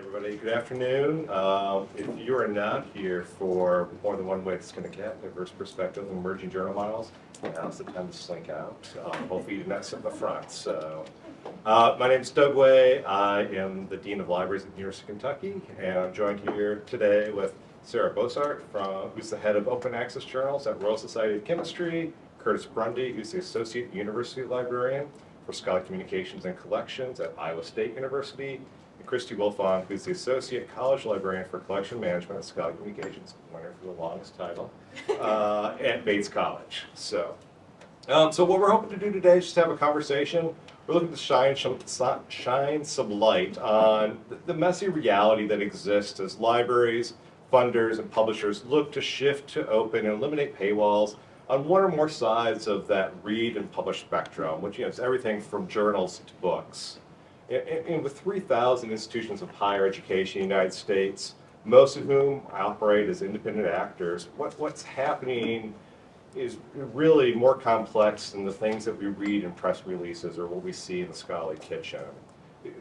everybody. Good afternoon. If you are not here for more than one way to skin a cat, diverse perspectives, and emerging journal models, now's the time to slink out. Hopefully you did not sit in the front. So, my name is Doug Way. I am the Dean of Libraries at the University of Kentucky, and I'm joined here today with Sarah Bossart, who's the head of Open Access Journals at Royal Society of Chemistry, Curtis Brundy, who's the Associate University Librarian for Scholarly Communications and Collections at Iowa State University, and Christy Wolfon, who's the Associate College Librarian for Collection Management at Scholarly Communications, winner for the longest title, at Bates College. So what we're hoping to do today is just have a conversation. We're looking to shine some light on the messy reality that exists as libraries, funders, and publishers look to shift to open and eliminate paywalls on one or more sides of that read and publish spectrum, which is everything from journals to books. And with 3,000 institutions of higher education in the United States, most of whom operate as independent actors, what's happening is really more complex than the things that we read in press releases or what we see in the scholarly kitchen.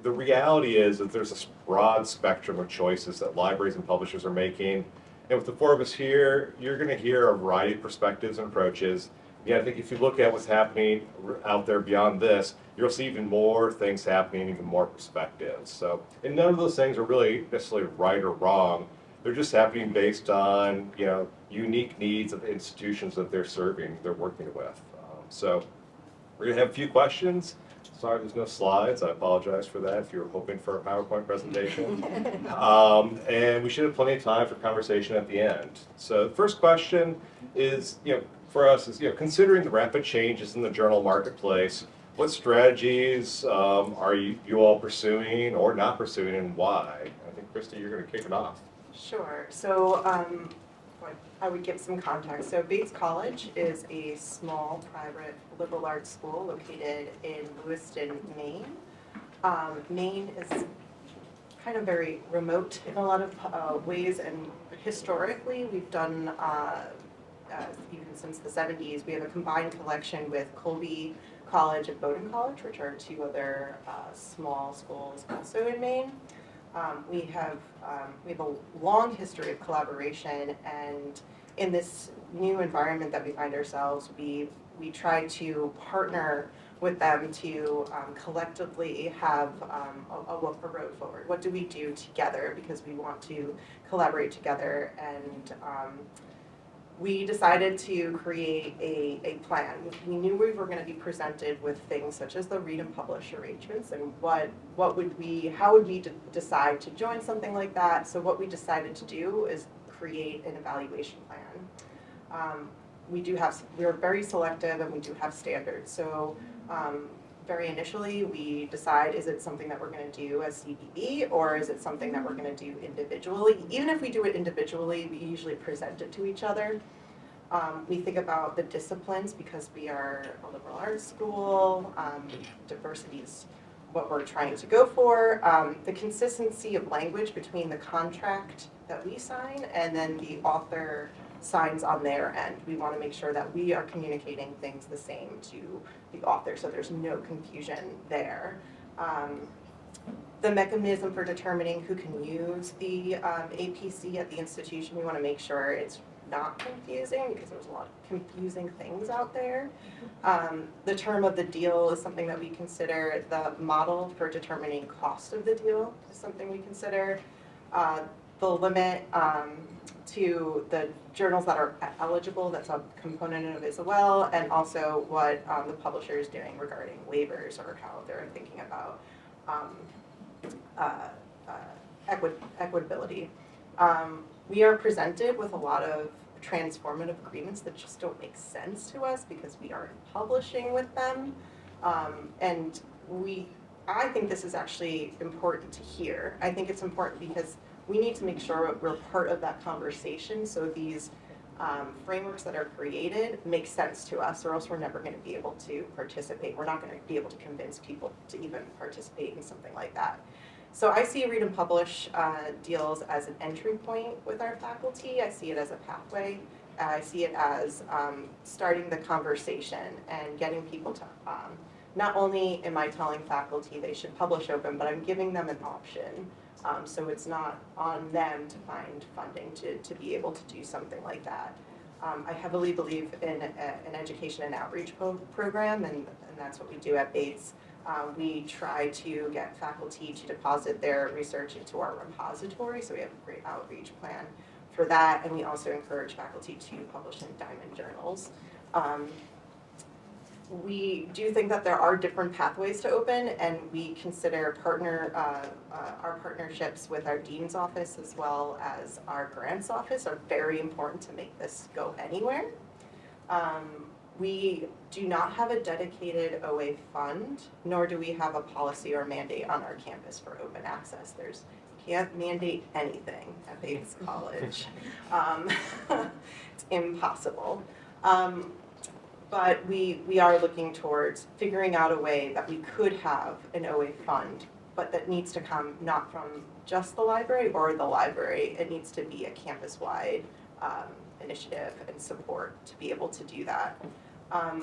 The reality is that there's a broad spectrum of choices that libraries and publishers are making. And with the four of us here, you're going to hear a variety of perspectives and approaches. Yeah, I think if you look at what's happening out there beyond this, you'll see even more things happening, even more perspectives. So, and none of those things are really necessarily right or wrong. They're just happening based on, unique needs of the institutions that they're serving, they're working with. So we're going to have a few questions. Sorry, there's no slides. I apologize for that if you were hoping for a PowerPoint presentation. And we should have plenty of time for conversation at the end. So the first question is, for us is, considering the rapid changes in the journal marketplace, what strategies are you all pursuing or not pursuing, and why? I think, Christy, you're going to kick it off. Sure. So I would give some context. So Bates College is a small private liberal arts school located in Lewiston, Maine. Maine is kind of very remote in a lot of ways, and historically we've done, even since the 70s, we have a combined collection with Colby College and Bowdoin College, which are two other small schools also in Maine. We have a long history of collaboration, and in this new environment that we find ourselves, we try to partner with them to collectively have a road forward. What do we do together? Because we want to collaborate together, and we decided to create a plan. We knew we were going to be presented with things such as the read and publish arrangements, and how would we decide to join something like that. So what we decided to do is create an evaluation plan. We're very selective, and we do have standards. So very initially we decide, is it something that we're going to do as CBB, or is it something that we're going to do individually? Even if we do it individually, we usually present it to each other. We think about the disciplines, because we are a liberal arts school. Diversity is what we're trying to go for. The consistency of language between the contract that we sign and then the author signs on their end. We want to make sure that we are communicating things the same to the author, so there's no confusion there. The mechanism for determining who can use the APC at the institution, we want to make sure it's not confusing, because there's a lot of confusing things out there. The term of the deal is something that we consider. The model for determining cost of the deal is something we consider. The limit to the journals that are eligible, that's a component of it as well, and also what the publisher is doing regarding waivers, or how they're thinking about equitability. We are presented with a lot of transformative agreements that just don't make sense to us, because we aren't publishing with them. And I think this is actually important to hear. I think it's important because we need to make sure we're part of that conversation, so these frameworks that are created make sense to us, or else we're never going to be able to participate. We're not going to be able to convince people to even participate in something like that. So I see read and publish deals as an entry point with our faculty. I see it as a pathway. I see it as starting the conversation and getting people to, not only am I telling faculty they should publish open, but I'm giving them an option So it's not on them to find funding to be able to do something like that. I heavily believe in an education and outreach program, and that's what we do at Bates. We try to get faculty to deposit their research into our repository, so we have a great outreach plan for that, and we also encourage faculty to publish in Diamond journals. We do think that there are different pathways to open, and we consider our partnerships with our dean's office as well as our grants office are very important to make this go anywhere. We do not have a dedicated OA fund, nor do we have a policy or mandate on our campus for open access. You can't mandate anything at Bates College. It's impossible. But we are looking towards figuring out a way that we could have an OA fund, but that needs to come not from just the library or the library. It needs to be a campus-wide initiative and support to be able to do that.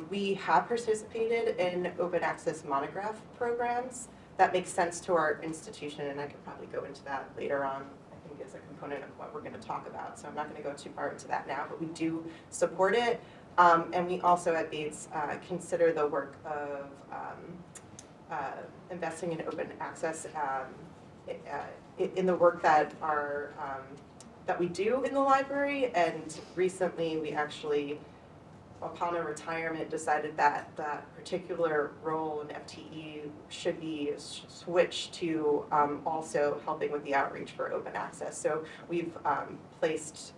We have participated in open access monograph programs. That makes sense to our institution, and I could probably go into that later on, I think, as a component of what we're going to talk about. So I'm not going to go too far into that now, but we do support it. And we also at Bates consider the work of investing in open access in the work that we do in the library. And recently we actually, upon a retirement, decided that that particular role in FTE should be switched to also helping with the outreach for open access. So we've placed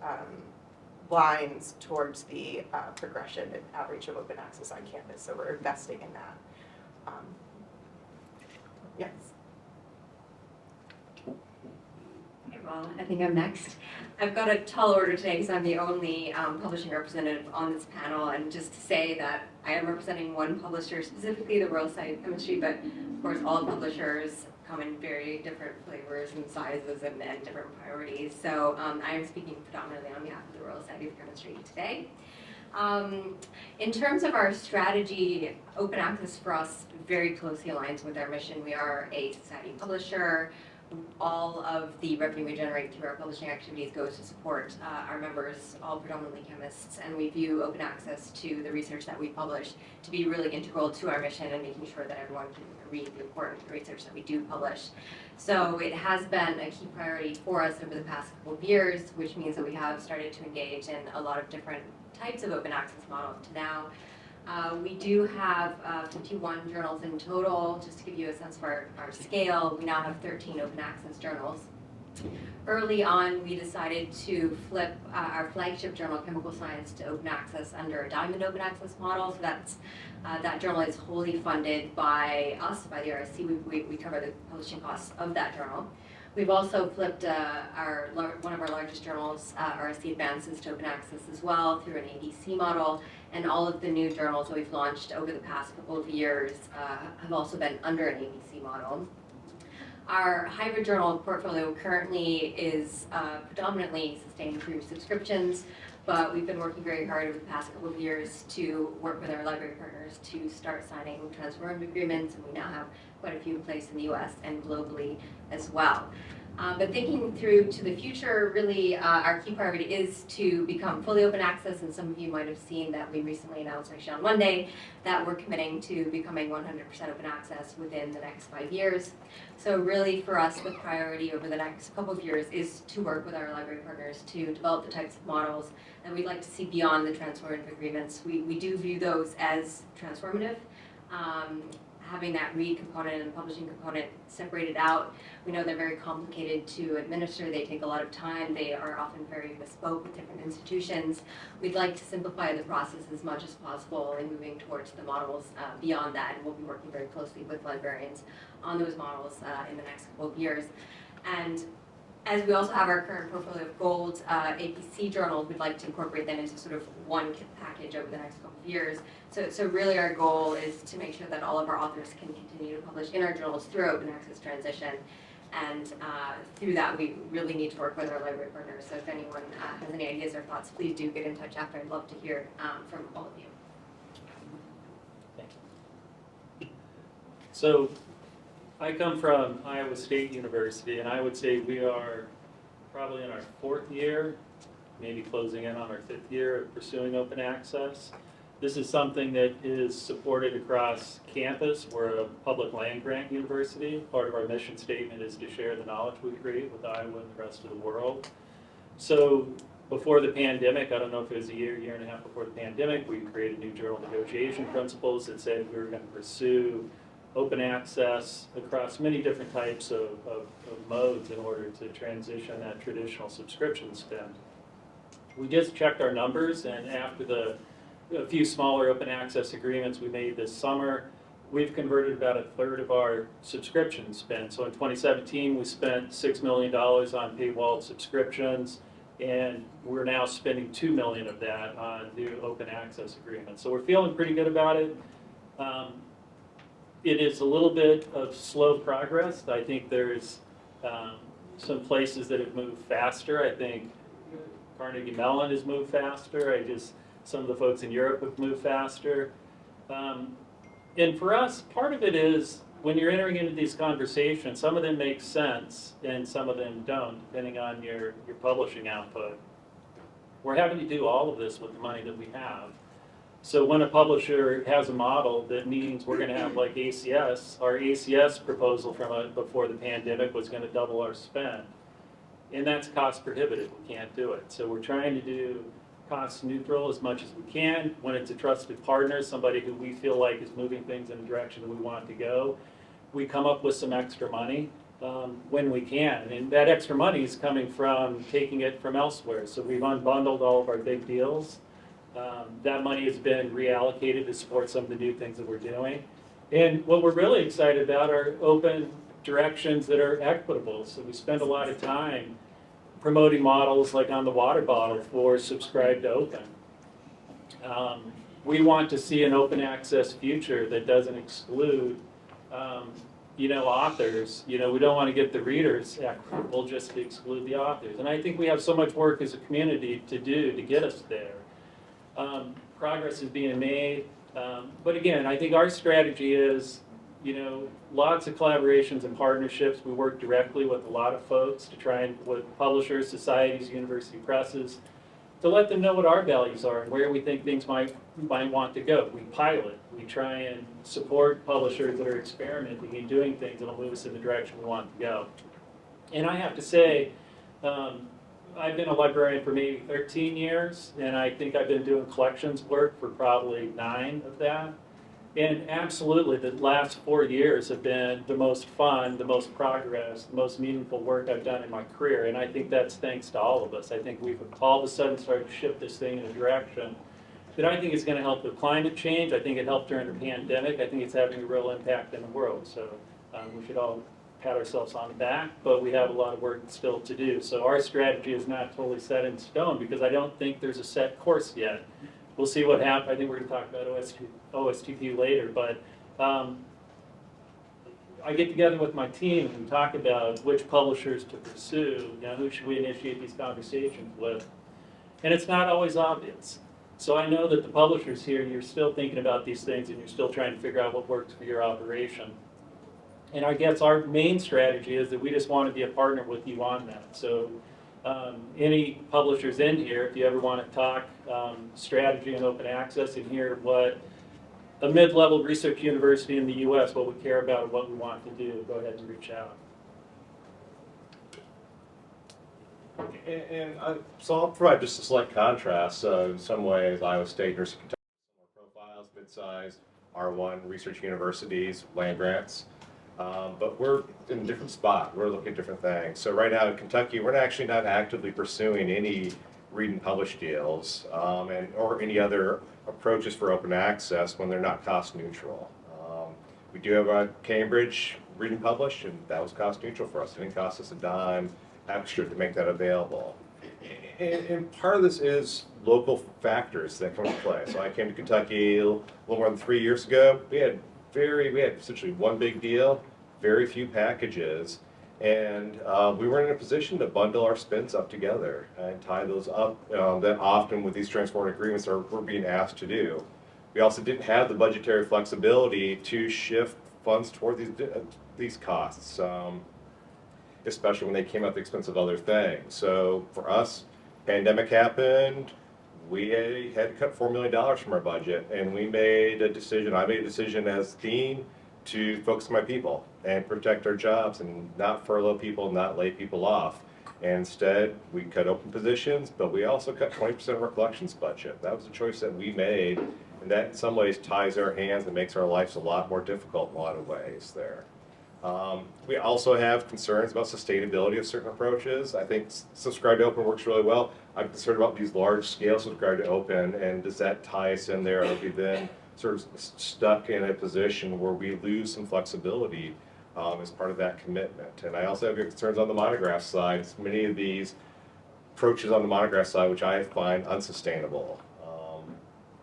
lines towards the progression and outreach of open access on campus, so we're investing in that. Yes. Okay, well, I think I'm next. I've got a tall order today because I'm the only publishing representative on this panel, and just to say that I am representing one publisher, specifically the Royal Society of Chemistry, but of course all publishers come in very different flavors and sizes and different priorities. So I am speaking predominantly on behalf of the Royal Society of Chemistry today. In terms of our strategy, open access for us very closely aligns with our mission. We are a society publisher. All of the revenue we generate through our publishing activities goes to support our members, all predominantly chemists, and we view open access to the research that we publish to be really integral to our mission and making sure that everyone can read the important research that we do publish. So it has been a key priority for us over the past couple of years, which means that we have started to engage in a lot of different types of open access models to now. We do have 51 journals in total. Just to give you a sense of our scale, we now have 13 open access journals. Early on, we decided to flip our flagship journal, Chemical Science, to open access under a Diamond open access model. So that journal is wholly funded by us, by the RSC. We cover the publishing costs of that journal. We've also flipped one of our largest journals, RSC Advances, to open access as well through an ABC model. And all of the new journals that we've launched over the past couple of years have also been under an ABC model. Our hybrid journal portfolio currently is predominantly sustained through subscriptions, but we've been working very hard over the past couple of years to work with our library partners to start signing transformative agreements, and we now have quite a few in place in the US and globally as well. But thinking through to the future, really our key priority is to become fully open access, and some of you might have seen that we recently announced actually on Monday that we're committing to becoming 100% open access within the next 5 years. So really for us, the priority over the next couple of years is to work with our library partners to develop the types of models that we'd like to see beyond the transformative agreements. We do view those as transformative. Having that read component and publishing component separated out. We know they're very complicated to administer. They take a lot of time. They are often very bespoke with different institutions. We'd like to simplify the process as much as possible in moving towards the models beyond that, and we'll be working very closely with librarians on those models in the next couple of years. And as we also have our current portfolio of gold APC journals, we'd like to incorporate them into sort of one package over the next couple of years. So really our goal is to make sure that all of our authors can continue to publish in our journals through open access transition. And through that, we really need to work with our library partners. So if anyone has any ideas or thoughts, please do get in touch after. I'd love to hear from all of you. Thank you. So I come from Iowa State University, and I would say we are probably in our 4th year, maybe closing in on our 5th year of pursuing open access. This is something that is supported across campus. We're a public land grant university. Part of our mission statement is to share the knowledge we create with Iowa and the rest of the world. So before the pandemic, I don't know if it was a year and a half before the pandemic, we created new journal negotiation principles that said we were going to pursue open access across many different types of modes in order to transition that traditional subscription spend. We just checked our numbers, and after a few smaller open access agreements we made this summer, we've converted about 1/3 of our subscription spend. So in 2017, we spent $6 million on paywalled subscriptions, and we're now spending $2 million of that on new open access agreements. So we're feeling pretty good about it. It is a little bit of slow progress. I think there's some places that have moved faster. I think Carnegie Mellon has moved faster. Some of the folks in Europe have moved faster. And for us, part of it is when you're entering into these conversations, some of them make sense and some of them don't, depending on your publishing output. We're having to do all of this with the money that we have. So when a publisher has a model that means we're going to have like ACS, our ACS proposal from before the pandemic was going to double our spend. And that's cost prohibitive. We can't do it. So we're trying to do cost neutral as much as we can. When it's a trusted partner, somebody who we feel like is moving things in the direction that we want to go, we come up with some extra money when we can. And that extra money is coming from taking it from elsewhere. So we've unbundled all of our big deals. That money has been reallocated to support some of the new things that we're doing. And what we're really excited about are open directions that are equitable. So we spend a lot of time promoting models like on the water bottle for subscribe to open. We want to see an open access future that doesn't exclude authors. We don't want to get the readers equitable just to exclude the authors. And I think we have so much work as a community to do to get us there. Progress is being made. But again, I think our strategy is, lots of collaborations and partnerships. We work directly with a lot of folks to try and, with publishers, societies, university presses, to let them know what our values are and where we think things might want to go. We pilot. We try and support publishers that are experimenting and doing things that will move us in the direction we want to go. And I have to say, I've been a librarian for maybe 13 years, and I think I've been doing collections work for probably 9 of that. And absolutely, the last 4 years have been the most fun, the most progress, the most meaningful work I've done in my career. And I think that's thanks to all of us. I think we've all of a sudden started to shift this thing in a direction that I think is going to help with climate change. I think it helped during the pandemic. I think it's having a real impact in the world. So we should all pat ourselves on the back, but we have a lot of work still to do. So our strategy is not totally set in stone because I don't think there's a set course yet. We'll see what happens. I think we're going to talk about OSTP later, but I get together with my team and we talk about which publishers to pursue, who should we initiate these conversations with, and it's not always obvious. So I know that the publishers here, you're still thinking about these things and you're still trying to figure out what works for your operation. And I guess our main strategy is that we just want to be a partner with you on that. So any publishers in here, if you ever want to talk strategy and open access and hear what a mid-level research university in the US, what we care about and what we want to do, go ahead and reach out. So I'll provide just a slight contrast. In some ways, Iowa State, University of Kentucky, similar profiles, mid-sized, R1 research universities, land grants. But we're in a different spot. We're looking at different things. So right now in Kentucky, we're actually not actively pursuing any read and publish deals or any other approaches for open access when they're not cost neutral. We do have a Cambridge read and publish, and that was cost neutral for us. It didn't cost us a dime extra to make that available. And part of this is local factors that come into play. So I came to Kentucky a little more than 3 years ago. We had essentially one big deal, very few packages, and we weren't in a position to bundle our spends up together and tie those up that often with these transformative agreements we're being asked to do. We also didn't have the budgetary flexibility to shift funds toward these costs, especially when they came at the expense of other things. So for us, pandemic happened, we had to cut $4 million from our budget, and I made a decision as dean to focus on my people and protect our jobs and not furlough people, not lay people off. And instead, we cut open positions, but we also cut 20% of our collections budget. That was a choice that we made, and that in some ways ties our hands and makes our lives a lot more difficult in a lot of ways there. We also have concerns about sustainability of certain approaches. I think subscribe to open works really well. I'm concerned about these large scale subscribe to open, and does that tie us in there? Are we then sort of stuck in a position where we lose some flexibility as part of that commitment? And I also have concerns on the monograph side. Many of these approaches on the monograph side, which I find unsustainable.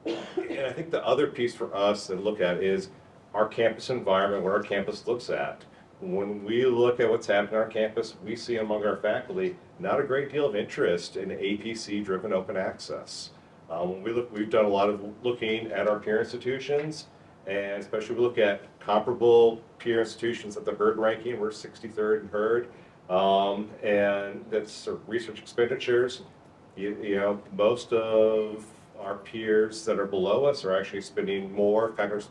And I think the other piece for us to look at is our campus environment, what our campus looks at. When we look at what's happening on our campus, we see among our faculty not a great deal of interest in APC-driven open access. When we look, we've done a lot of looking at our peer institutions, and especially we look at comparable peer institutions at the HERD ranking. We're 63rd in HERD, and that's sort of research expenditures. You know, most of our peers that are below us are actually spending more. In fact,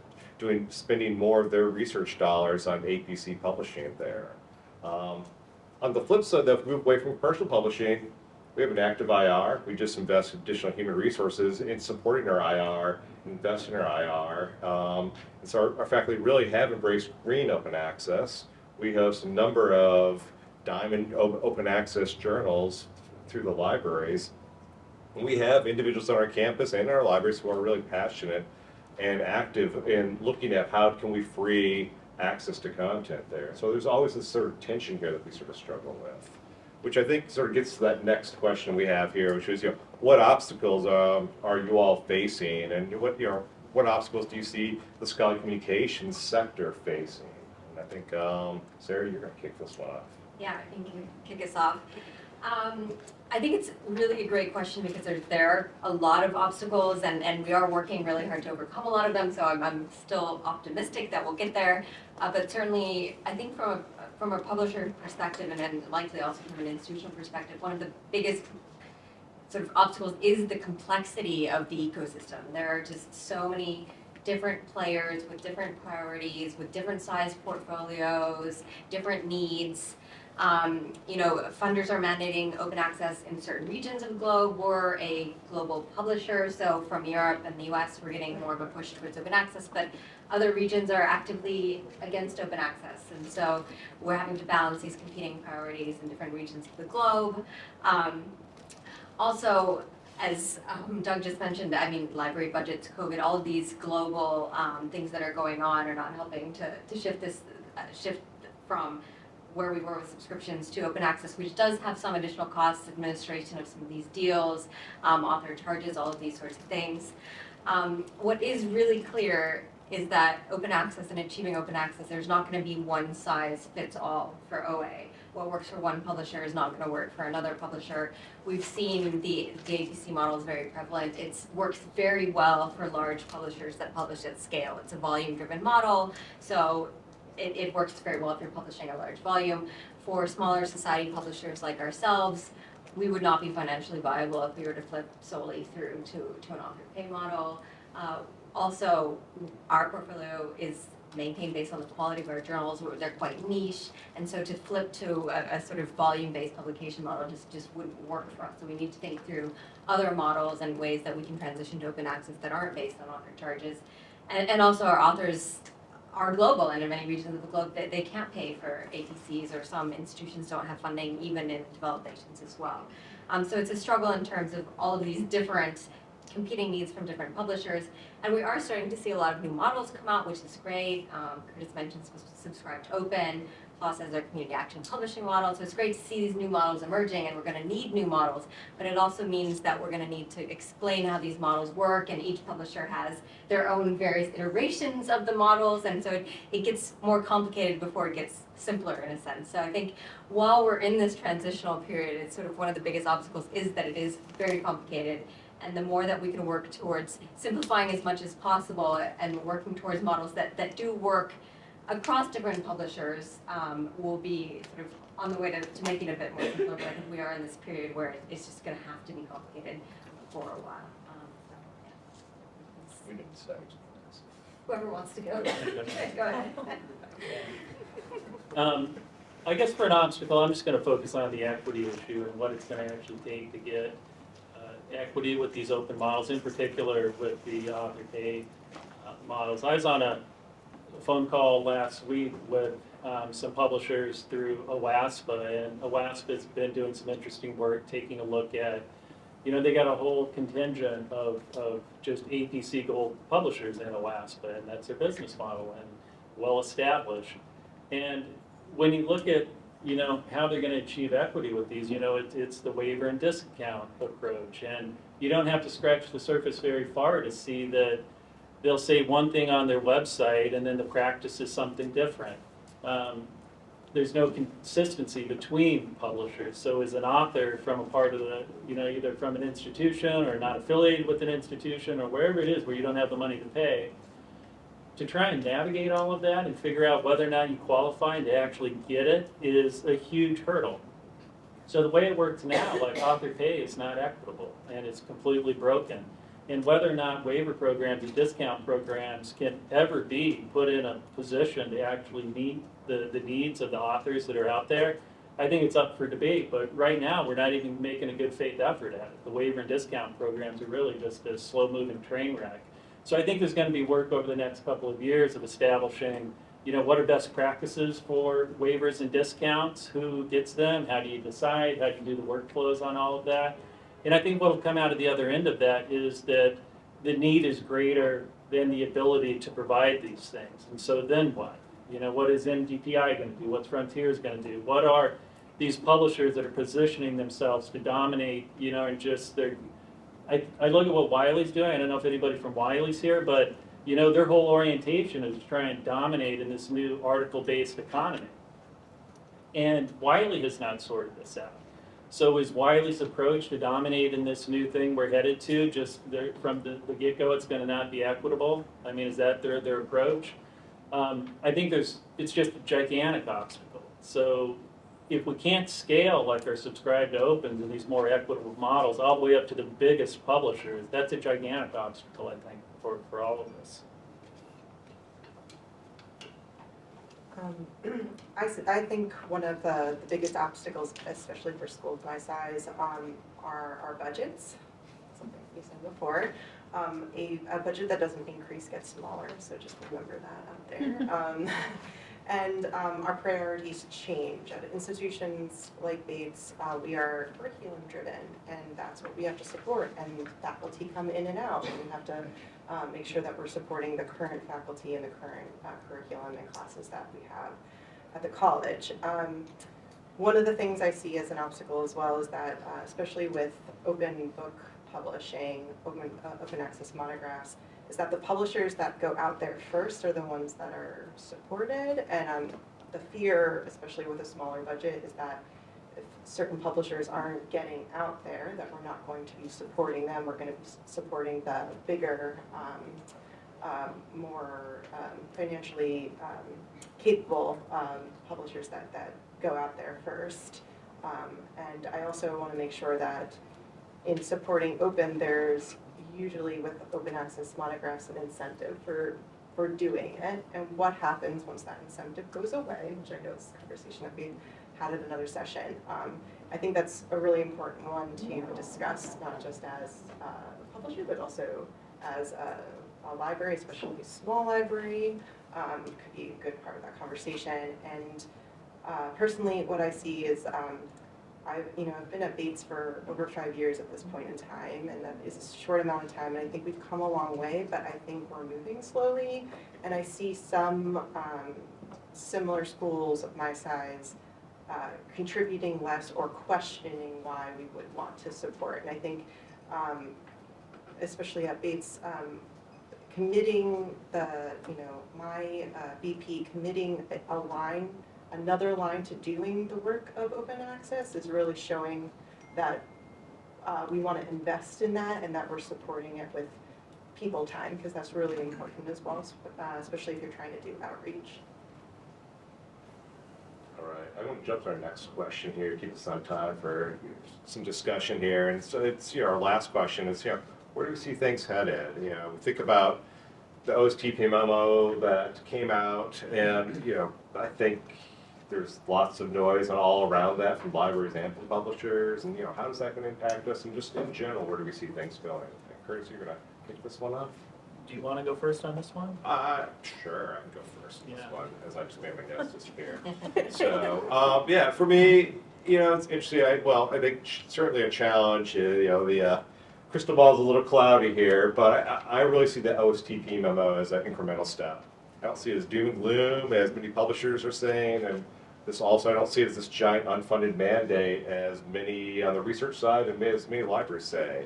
spending more of their research dollars on APC publishing there. On the flip side, though, if we move away from commercial publishing, we have an active IR. We just invested additional human resources in supporting our IR, investing in our IR. And so our faculty really have embraced green open access. We host a number of diamond open access journals through the libraries. And we have individuals on our campus and in our libraries who are really passionate and active in looking at how can we free access to content there. So there's always this sort of tension here that we sort of struggle with, which I think sort of gets to that next question we have here, which is, what obstacles are you all facing, and what obstacles do you see the scholarly communications sector facing? And I think, Sarah, you're going to kick this one off. Yeah, I think you can kick us off. I think it's really a great question because there are a lot of obstacles, and we are working really hard to overcome a lot of them, so I'm still optimistic that we'll get there. But certainly, I think from a publisher perspective, and then likely also from an institutional perspective, one of the biggest sort of obstacles is the complexity of the ecosystem. There are just so many different players with different priorities, with different size portfolios, different needs. Funders are mandating open access in certain regions of the globe. We're a global publisher, so from Europe and the US, we're getting more of a push towards open access, but other regions are actively against open access. And so we're having to balance these competing priorities in different regions of the globe. Also, as Doug just mentioned, I mean, library budgets, COVID, all of these global things that are going on are not helping to shift from where we were with subscriptions to open access, which does have some additional costs, administration of some of these deals, author charges, all of these sorts of things. What is really clear is that open access and achieving open access, there's not going to be one size fits all for OA. What works for one publisher is not going to work for another publisher. We've seen the APC model is very prevalent. It works very well for large publishers that publish at scale. It's a volume-driven model, so it works very well if you're publishing a large volume. For smaller society publishers like ourselves, we would not be financially viable if we were to flip solely through to an author pay model. Also, our portfolio is maintained based on the quality of our journals. They're quite niche, and so to flip to a sort of volume-based publication model just wouldn't work for us. So we need to think through other models and ways that we can transition to open access that aren't based on author charges. And also our authors are global, and in many regions of the globe they can't pay for APCs, or some institutions don't have funding even in developed nations as well. So it's a struggle in terms of all of these different competing needs from different publishers, and we are starting to see a lot of new models come out, which is great. Curtis mentioned Subscribe to Open, PLOS as our community action publishing model, so it's great to see these new models emerging, and we're going to need new models, but it also means that we're going to need to explain how these models work, and each publisher has their own various iterations of the models, and so it gets more complicated before it gets simpler in a sense. So I think while we're in this transitional period, it's sort of one of the biggest obstacles is that it is very complicated. And the more that we can work towards simplifying as much as possible and working towards models that do work across different publishers will be sort of on the way to making it a bit more simpler, but I think we are in this period where it's just going to have to be complicated for a while. We didn't say. Whoever wants to go, go ahead. I guess for an obstacle, I'm just going to focus on the equity issue and what it's going to actually take to get equity with these open models, in particular with the author pay models. I was on a phone call last week with some publishers through OWASPA, and OWASPA has been doing some interesting work, taking a look at, they got a whole contingent of just APC Gold publishers in OWASPA, and that's their business model and well established. And when you look at, how they're going to achieve equity with these, it's the waiver and discount approach. And you don't have to scratch the surface very far to see that they'll say one thing on their website and then the practice is something different. There's no consistency between publishers. So as an author from a part of the, either from an institution or not affiliated with an institution or wherever it is where you don't have the money to pay, to try and navigate all of that and figure out whether or not you qualify and to actually get it is a huge hurdle. So the way it works now, like author pay is not equitable and it's completely broken. And whether or not waiver programs and discount programs can ever be put in a position to actually meet the needs of the authors that are out there, I think it's up for debate. But right now, we're not even making a good faith effort at it. The waiver and discount programs are really just a slow-moving train wreck. So I think there's going to be work over the next couple of years of establishing, what are best practices for waivers and discounts, who gets them, how do you decide, how do you do the workflows on all of that. And I think what will come out of the other end of that is that the need is greater than the ability to provide these things. And so then what? What is NDPI going to do? What's Frontiers going to do? What are these publishers that are positioning themselves to dominate, and just I look at what Wiley's doing. I don't know if anybody from Wiley's here, but, their whole orientation is to try and dominate in this new article-based economy. And Wiley has not sorted this out. So is Wiley's approach to dominate in this new thing we're headed to, just from the get-go, it's going to not be equitable? I mean, is that their approach? I think it's just a gigantic obstacle. So if we can't scale like our subscribe to opens and these more equitable models all the way up to the biggest publishers, that's a gigantic obstacle, I think, for all of this. I think one of the biggest obstacles, especially for schools my size, are our budgets. Something we said before. A budget that doesn't increase gets smaller, so just remember that out there. And our priorities change. At institutions like Bates, we are curriculum driven, and that's what we have to support, and faculty come in and out, and we have to make sure that we're supporting the current faculty and the current curriculum and classes that we have at the college. One of the things I see as an obstacle as well is that, especially with open book publishing, open access monographs, is that the publishers that go out there first are the ones that are supported, and the fear, especially with a smaller budget, is that if certain publishers aren't getting out there, that we're not going to be supporting them. We're going to be supporting the bigger, more financially capable publishers that go out there first. And I also want to make sure that in supporting open, there's usually with open access monographs an incentive for doing it, and what happens once that incentive goes away, which I know is a conversation that we had at another session. I think that's a really important one to discuss, not just as a publisher, but also as a library, especially a small library, could be a good part of that conversation. And personally, what I see is I've been at Bates for over 5 years at this point in time, and that is a short amount of time, and I think we've come a long way, but I think we're moving slowly, and I see some similar schools of my size contributing less or questioning why we would want to support. And I think, especially at Bates, committing my BP committing another line to doing the work of open access is really showing that we want to invest in that and that we're supporting it with people time, because that's really important as well, especially if you're trying to do outreach. All right, I'm going to jump to our next question here, keep us on time for some discussion here. And so it's, our last question is, where do we see things headed? We think about the OSTP memo that came out, and, I think there's lots of noise and all around that from libraries and from publishers, and, how is that going to impact us? And just in general, where do we see things going? Curtis, you're going to kick this one off? Do you want to go first on this one? Sure, I can go first on this Yeah. one, as I just made my guess disappear. So, yeah, for me, it's interesting. I think certainly a challenge. The crystal ball's a little cloudy here, but I really see the OSTP memo as an incremental step. I don't see it as doom and gloom, as many publishers are saying, and this also, I don't see it as this giant unfunded mandate, as many on the research side and as many libraries say.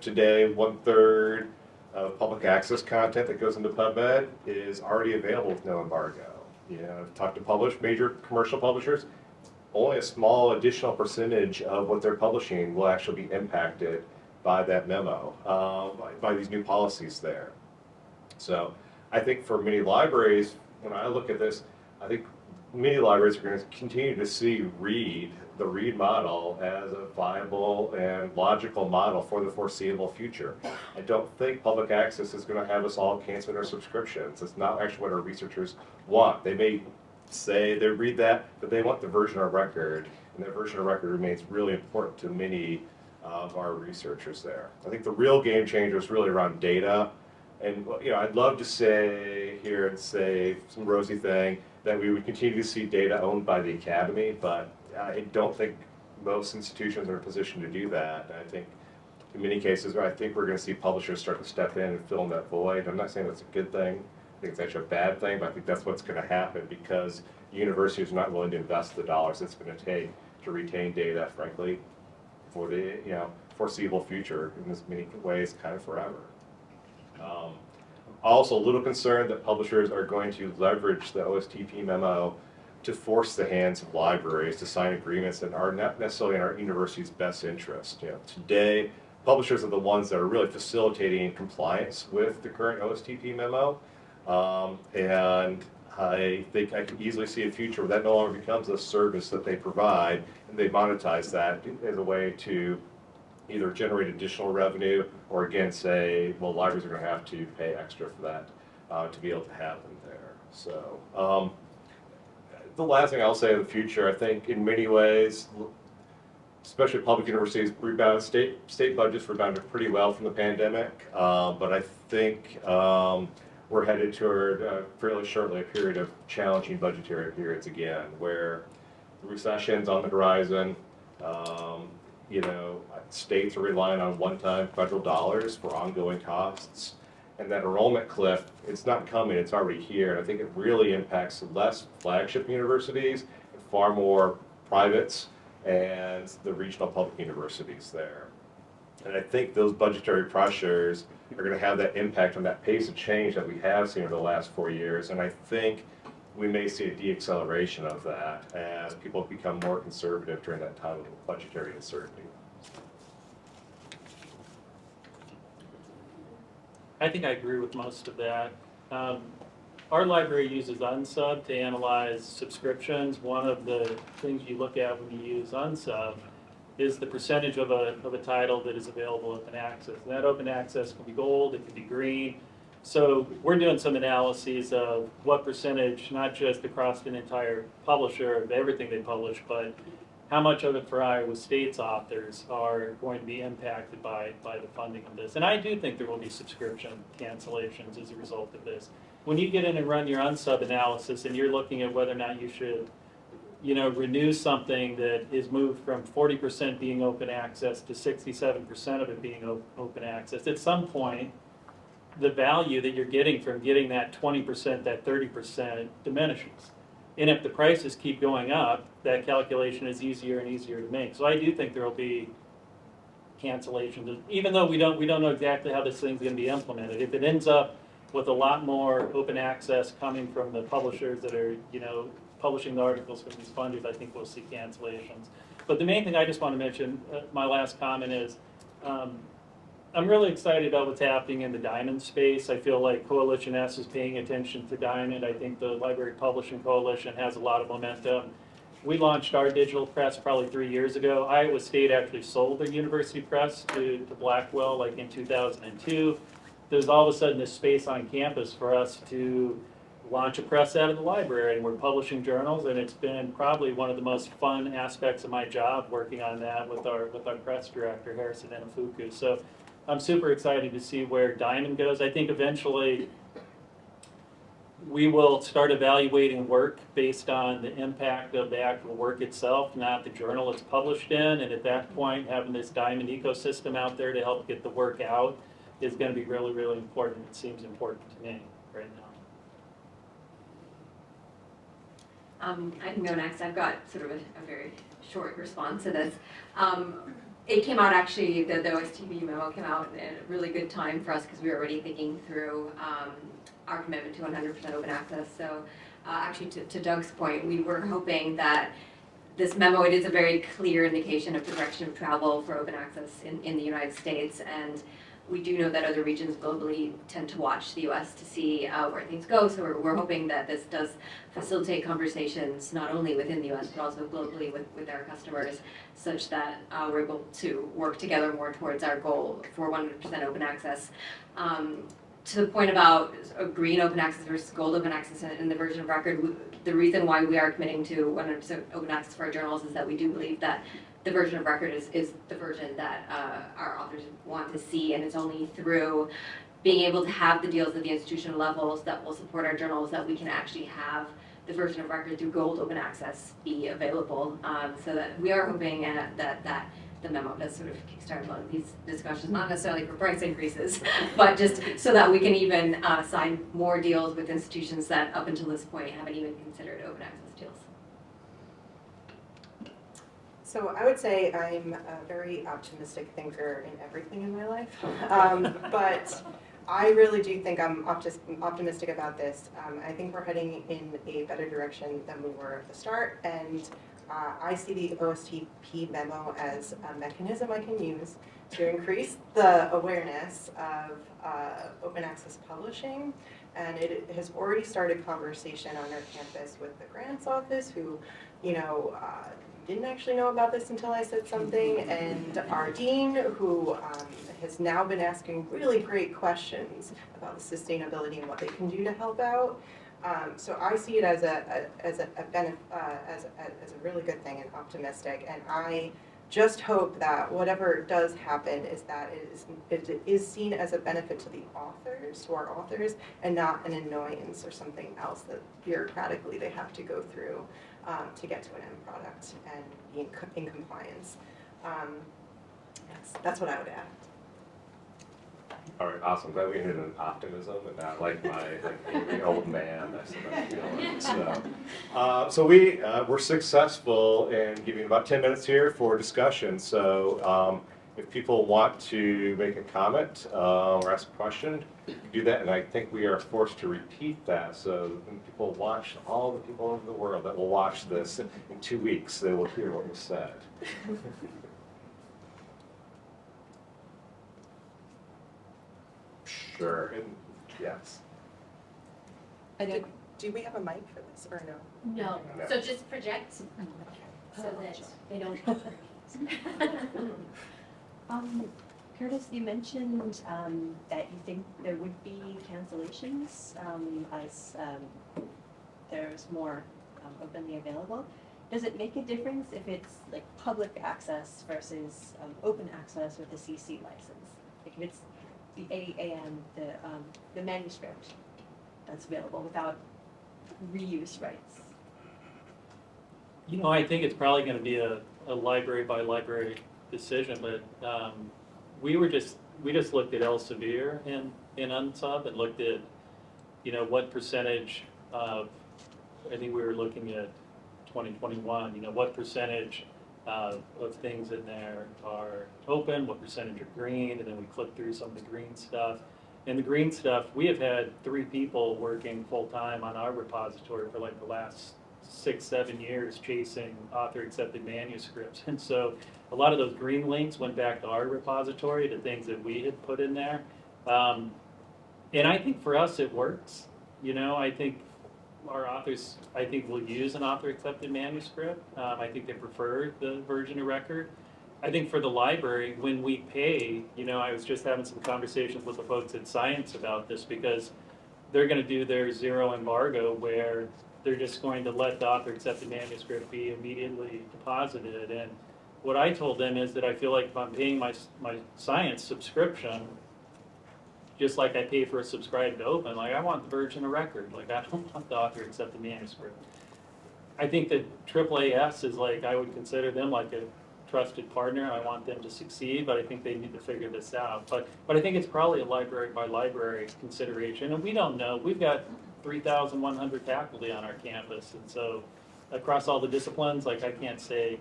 Today, 1/3 of public access content that goes into PubMed is already available with no embargo. I've talked to major commercial publishers. Only a small additional percentage of what they're publishing will actually be impacted by that memo, by these new policies there. So I think for many libraries, when I look at this, I think many libraries are going to continue to see the READ model as a viable and logical model for the foreseeable future. I don't think public access is going to have us all canceling our subscriptions. It's not actually what our researchers want. They may say they read that, but they want the version of record, and that version of record remains really important to many of our researchers there. I think the real game changer is really around data. And I'd love to say here and say some rosy thing that we would continue to see data owned by the academy, but I don't think most institutions are in a position to do that. I think in many cases, I think we're going to see publishers start to step in and fill in that void. I'm not saying that's a good thing. I think it's actually a bad thing, but I think that's what's going to happen because universities are not willing to invest the dollars it's going to take to retain data, frankly, for the foreseeable future in as many ways, kind of forever. Also a little concerned that publishers are going to leverage the OSTP memo to force the hands of libraries to sign agreements that are not necessarily in our university's best interest. Today, publishers are the ones that are really facilitating compliance with the current OSTP memo, and I think I can easily see a future where that no longer becomes a service that they provide, and they monetize that as a way to either generate additional revenue or again say, well, libraries are going to have to pay extra for that to be able to have them there. So the last thing I'll say in the future, I think in many ways, especially public universities, state budgets rebounded pretty well from the pandemic, but I think we're headed toward fairly shortly a period of challenging budgetary periods again, where the recession's on the horizon. States are relying on one-time federal dollars for ongoing costs. And that enrollment cliff, it's not coming, it's already here. And I think it really impacts less flagship universities and far more privates and the regional public universities there. And I think those budgetary pressures are going to have that impact on that pace of change that we have seen over the last 4 years. And I think we may see a deacceleration of that as people become more conservative during that time of budgetary uncertainty. I think I agree with most of that. Our library uses Unsub to analyze subscriptions. One of the things you look at when you use Unsub is the percentage of a title that is available open access. And that open access can be gold, it can be green. So we're doing some analyses of what percentage, not just across an entire publisher of everything they publish, but how much of it for Iowa State's authors are going to be impacted by the funding of this. And I do think there will be subscription cancellations as a result of this. When you get in and run your Unsub analysis and you're looking at whether or not you should renew something that is moved from 40% being open access to 67% of it being open access, at some point, the value that you're getting from getting that 20%, that 30% diminishes. And if the prices keep going up, that calculation is easier and easier to make. So I do think there will be cancellations, even though we don't know exactly how this thing's going to be implemented. If it ends up with a lot more open access coming from the publishers that are, publishing the articles from these funders, I think we'll see cancellations. But the main thing I just want to mention, my last comment is, I'm really excited about what's happening in the Diamond space. I feel like Coalition S is paying attention to Diamond. I think the Library Publishing Coalition has a lot of momentum. we launched our digital press probably 3 years ago. Iowa State actually sold their university press to Blackwell like in 2002. There's all of a sudden this space on campus for us to launch a press out of the library, and we're publishing journals, and it's been probably one of the most fun aspects of my job working on that with our press director, Harrison Inafuku. So I'm super excited to see where Diamond goes. I think eventually we will start evaluating work based on the impact of the actual work itself, not the journal it's published in. And at that point, having this Diamond ecosystem out there to help get the work out is going to be really, really important. It seems important to me right now. I can go next. I've got sort of a very short response to this. It came out actually, the OSTP memo came out at a really good time for us because we were already thinking through our commitment to 100% open access. So actually to Doug's point, we were hoping that this memo, it is a very clear indication of the direction of travel for open access in the United States. And we do know that other regions globally tend to watch the US to see where things go. So we're hoping that this does facilitate conversations not only within the US but also globally with our customers, such that we're able to work together more towards our goal for 100% open access. To the point about green open access versus gold open access in the version of record, the reason why we are committing to 100% open access for our journals is that we do believe that the version of record is the version that our authors want to see, and it's only through being able to have the deals at the institutional levels that will support our journals that we can actually have the version of record through gold open access be available. So that we are hoping that the memo does sort of kickstart a lot of these discussions, not necessarily for price increases, but just so that we can even sign more deals with institutions that up until this point haven't even considered open access deals. So I would say I'm a very optimistic thinker in everything in my life, but I really do think I'm optimistic about this. I think we're heading in a better direction than we were at the start, and I see the OSTP memo as a mechanism I can use to increase the awareness of open access publishing, and it has already started conversation on our campus with the grants office, who, didn't actually know about this until I said something, and our dean, who has now been asking really great questions about the sustainability and what they can do to help out. So I see it as a really good thing and optimistic, and I just hope that whatever does happen is that it is seen as a benefit to the authors, to our authors, and not an annoyance or something else that bureaucratically they have to go through to get to an end product and be in compliance. That's what I would add. All right, awesome. Glad we hit an optimism and not like my angry old man. That's what I'm feeling. So we're successful in giving about 10 minutes here for discussion. So if people want to make a comment or ask a question, you can do that. And I think we are forced to repeat that. So when people watch, all the people over the world that will watch this in 2 weeks, they will hear what was said. Sure, and yes. Do we have a mic for this or no? No, No. so just project so that they don't. Curtis, you mentioned that you think there would be cancellations as there's more openly available. Does it make a difference if it's like public access versus open access with the CC license? Like if it's the AAM, the manuscript that's available without reuse rights? I think it's probably going to be a library by library decision, but we just looked at Elsevier in Unsub and looked at, what percentage of, I think we were looking at 2021, what percentage of things in there are open, what percentage are green, and then we clicked through some of the green stuff. And the green stuff, we have had 3 people working full-time on our repository for like the last 6-7 years chasing author-accepted manuscripts. And so a lot of those green links went back to our repository, to things that we had put in there. And I think for us it works. I think our authors, I think, will use an author-accepted manuscript. I think they prefer the version of record. I think for the library, when we pay, I was just having some conversations with the folks at Science about this, because they're going to do their zero embargo where they're just going to let the author-accepted manuscript be immediately deposited. And what I told them is that I feel like if I'm paying my Science subscription, just like I pay for a subscribe to open, like I want the version of record. Like I don't want the author-accepted manuscript. I think that AAAS is like, I would consider them like a trusted partner. I want them to succeed, but I think they need to figure this out. But I think it's probably a library by library consideration, and we don't know. We've got 3,100 faculty on our campus, and so across all the disciplines, like I can't say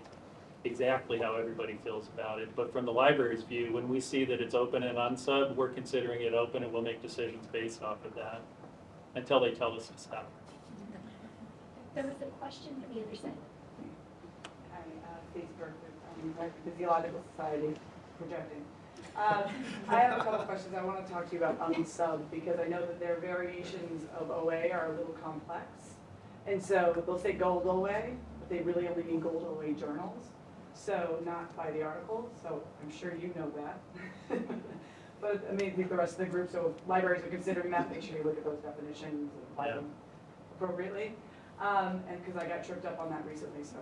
exactly how everybody feels about it. But from the library's view, when we see that it's open and unsub, we're considering it open, and we'll make decisions based off of that until they tell us to stop. There was a question from the other side. Hi, Stacey Burke with the Physiological Society, projecting. I have a couple of questions. I want to talk to you about unsub, because I know that their variations of OA are a little complex. And so they'll say gold OA, but they really only mean gold OA journals. So not by the article, so I'm sure you know that. But I mean, I think the rest of the group, so if libraries are considering that, make sure you look at those definitions and apply them appropriately. And because I got tripped up on that recently, so.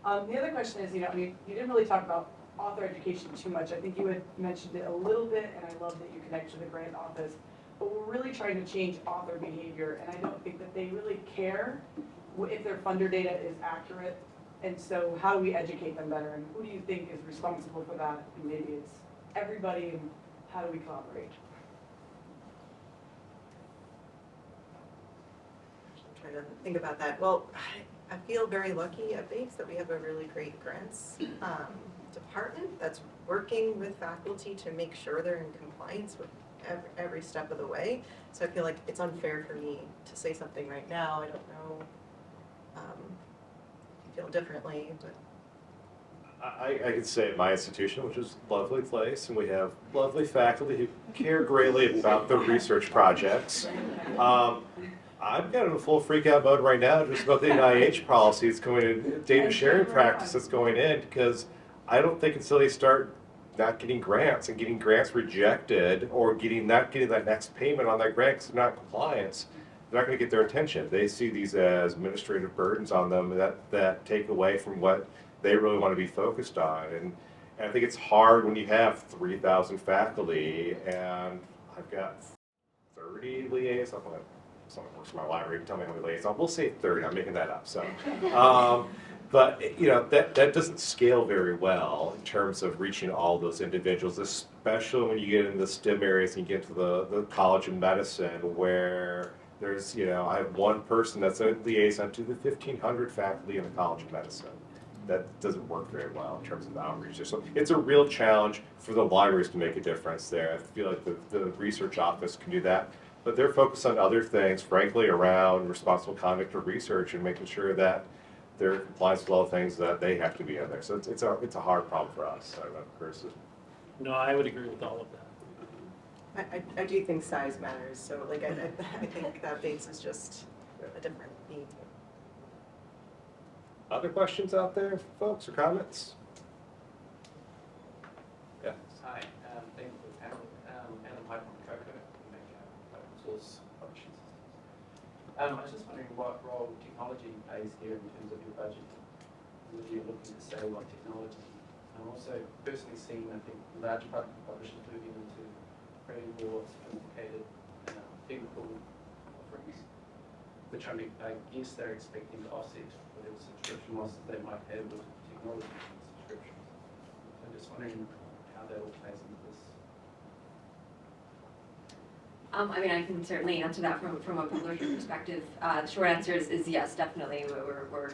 The other question is, you didn't really talk about author education too much. I think you had mentioned it a little bit, and I love that you connect to the grant office. But we're really trying to change author behavior, and I don't think that they really care if their funder data is accurate. And so how do we educate them better? And who do you think is responsible for that? And maybe it's everybody, and how do we collaborate? I'm trying to think about that. Well, I feel very lucky at Bates that we have a really great grants department that's working with faculty to make sure they're in compliance with every step of the way. So I feel like it's unfair for me to say something right now. I don't know if you feel differently, but. I could say at my institution, which is a lovely place, and we have lovely faculty who care greatly about the research projects. I've got in a full freak out mode right now just about the NIH policy that's going in, data sharing practice that's going in, because I don't think until they start not getting grants and getting grants rejected, or not getting that next payment on that grant because they're not in compliance, they're not going to get their attention. They see these as administrative burdens on them that take away from what they really want to be focused on. And I think it's hard when you have 3,000 faculty and I've got 30 liaisons. Someone works for my library, tell me how many liaisons. We'll say 30, I'm making that up. So, but that doesn't scale very well in terms of reaching all those individuals, especially when you get into the STEM areas and you get to the College of Medicine, where there's, I have one person that's a liaison to the 1,500 faculty in the College of Medicine. That doesn't work very well in terms of outreach. So it's a real challenge for the libraries to make a difference there. I feel like the research office can do that, but they're focused on other things, frankly, around responsible conduct of research and making sure that they're in compliance with all the things that they have to be in there. So it's a hard problem for us. I don't know, Chris. No, I would agree with all of that. I do think size matters, so like I think that Bates is just a different need. Other questions out there, folks, or comments? Yeah. Hi, thank you for the panel. Adam Hyde from Coco, we make open source publishing systems. I was just wondering what role technology plays here in terms of your budget. Whether you're looking to say what technology. I'm also personally seeing, I think, large part of publishers moving into creating more sophisticated technical offerings, which I guess they're expecting to offset whatever subscription losses they might have with technology subscriptions. So I'm just wondering how that all plays into this. I can certainly answer that from a publisher perspective. The short answer is yes, definitely. We're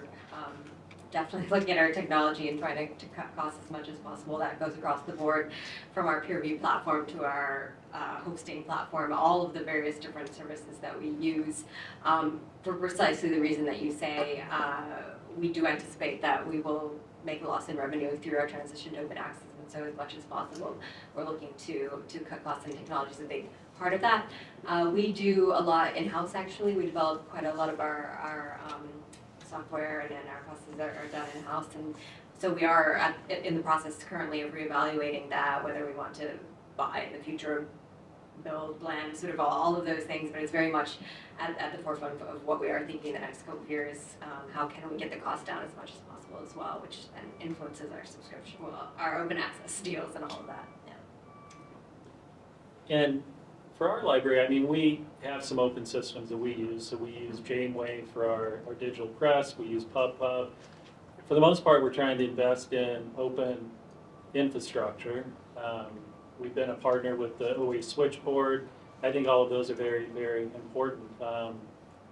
definitely looking at our technology and trying to cut costs as much as possible. That goes across the board, from our peer review platform to our hosting platform, all of the various different services that we use, for precisely the reason that you say. We do anticipate that we will make a loss in revenue through our transition to open access, and so as much as possible, we're looking to cut costs in technology so they part of that. We do a lot in-house actually. We develop quite a lot of our software and then our processes are done in-house. And so we are in the process currently of reevaluating that, whether we want to buy in the future, build, land, sort of all of those things. But it's very much at the forefront of what we are thinking the next couple of years. How can we get the cost down as much as possible as well, which then influences our subscription, well, our open access deals and all of that. Yeah. And for our library, I mean, we have some open systems that we use. So we use Janeway for our digital press. We use PubPub. For the most part, we're trying to invest in open infrastructure. We've been a partner with the OE Switchboard. I think all of those are very, very important.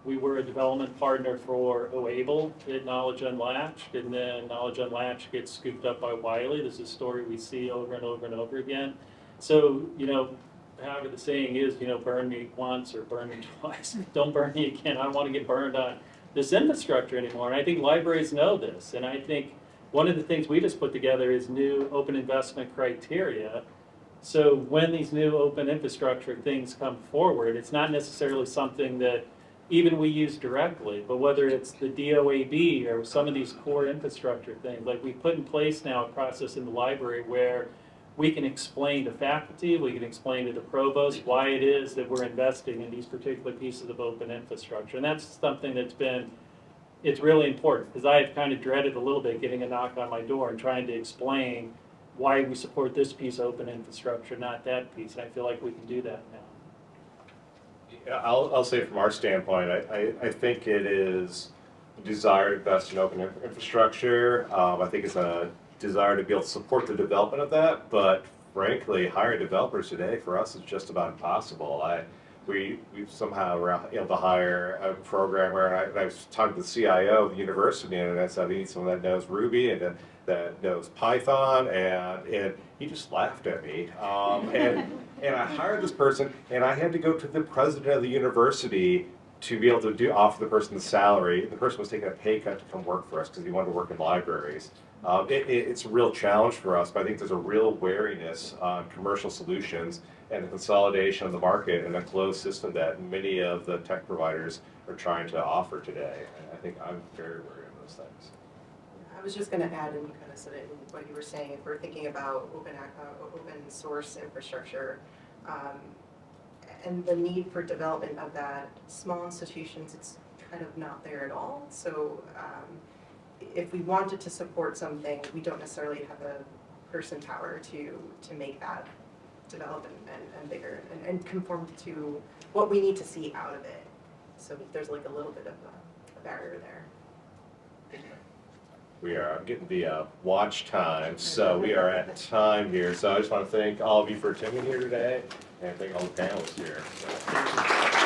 We were a development partner for OABLE at Knowledge Unlatched, and then Knowledge Unlatched gets scooped up by Wiley. This is a story we see over and over and over again. So, you know, however the saying is, you know, burn me once or burn me twice. Don't burn me again. I don't want to get burned on this infrastructure anymore. And I think libraries know this. And I think one of the things we just put together is new open investment criteria. So when these new open infrastructure things come forward, it's not necessarily something that even we use directly, but whether it's the DOAB or some of these core infrastructure things, like we put in place now a process in the library where we can explain to faculty, we can explain to the provost why it is that we're investing in these particular pieces of open infrastructure. And that's something that's it's really important, because I have kind of dreaded a little bit getting a knock on my door and trying to explain why we support this piece of open infrastructure, not that piece. And I feel like we can do that now. Yeah, I'll say from our standpoint, I think it is a desire to invest in open infrastructure. I think it's a desire to be able to support the development of that, but frankly, hiring developers today for us is just about impossible. We've somehow were able to hire a programmer, and I was talking to the CIO of the university, and I said, I need someone that knows Ruby and that knows Python, and he just laughed at me. And I hired this person, and I had to go to the president of the university to be able to offer the person the salary. The person was taking a pay cut to come work for us because he wanted to work in libraries. It's a real challenge for us, but I think there's a real wariness on commercial solutions and the consolidation of the market and a closed system that many of the tech providers are trying to offer today. And I think I'm very wary of those things. I was just going to add, and you kind of said it in what you were saying, if we're thinking about open source infrastructure and the need for development of that, small institutions, it's kind of not there at all. So if we wanted to support something, we don't necessarily have a person power to make that develop and bigger and conform to what we need to see out of it. So there's like a little bit of a barrier there. I'm getting the watch time, so we are at time here. So I just want to thank all of you for attending here today, and thank all the panelists here.